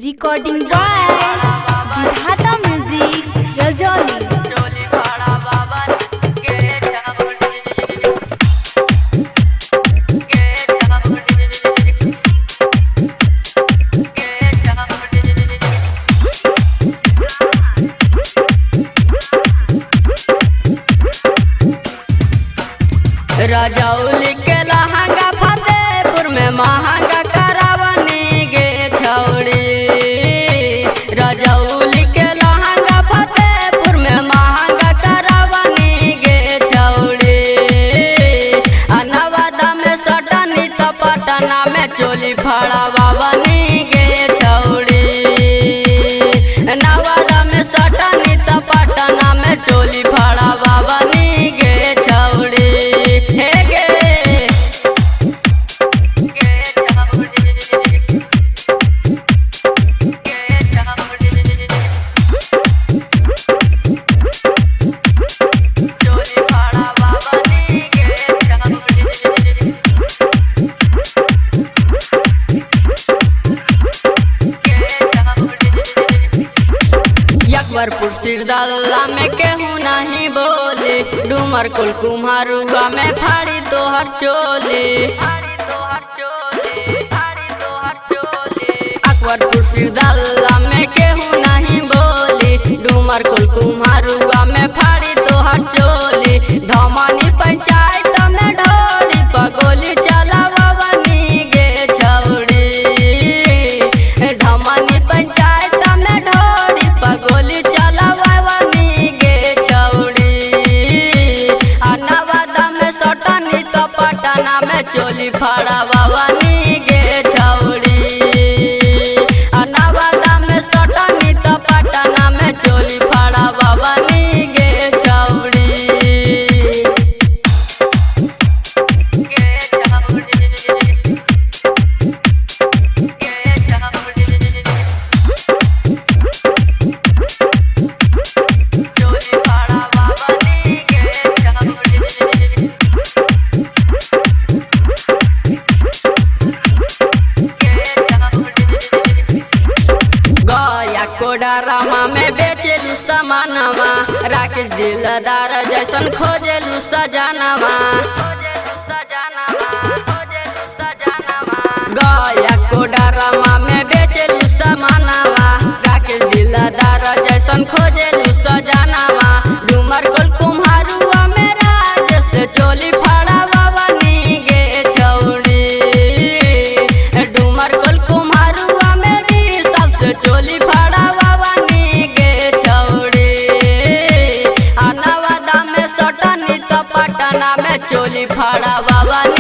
Recording by विधाता music Rajauli. Rajauli के लहंगा फतेहपुर में महंगा करावनी गे छौड़ी। रजौली के लहंगा फतेहपुर में महंगा करावनी गे छौड़ी। नवादा में सटनी तो पटना में चोली फड़ावनी गे छौड़ी। नवादा में सटनी तो पटना में चोली फड़ावनी गे छौड़ी। अकबरपुर सिरदल्ला में केहू नहीं बोले, डूमर कुल कुम्हारुआ में फाड़ी तोहर चोले। अकबरपुर सिरदल्ला में केहू नहीं बोले, डूमर कुल कुम्हारुआ में फाड़ी तोहर चोले। धमानी पंचायत में ढोली पगोली चलावनी गे छौड़ी। धमानी पंचायत में ढोली पगोली चलावनी गे छौड़ी। नवादा में सटनी तो पटना में चोली फड़ावनी गे छौड़ी। नवादा में सटनी तो पटना में चोली फड़ावनी गे छौड़ी। कोडरमा में बेचेलू सामानवा, राकेश दिलदार जैसन खोजेलू सजानवा। गया कोडरमा में बेचेलू सामानवा, राकेश दिलदार जैसन खोजेलू सजानवा। डूमर कुल कुम्हारुआ में राजेश चोली फड़ावनी गे छौड़ी। डूमर कुल कुम्हारुआ में रिसल से चोली फड़ावनी गे छौड़ी। नवादा में सटनी तो पटना में चोली फड़ावनी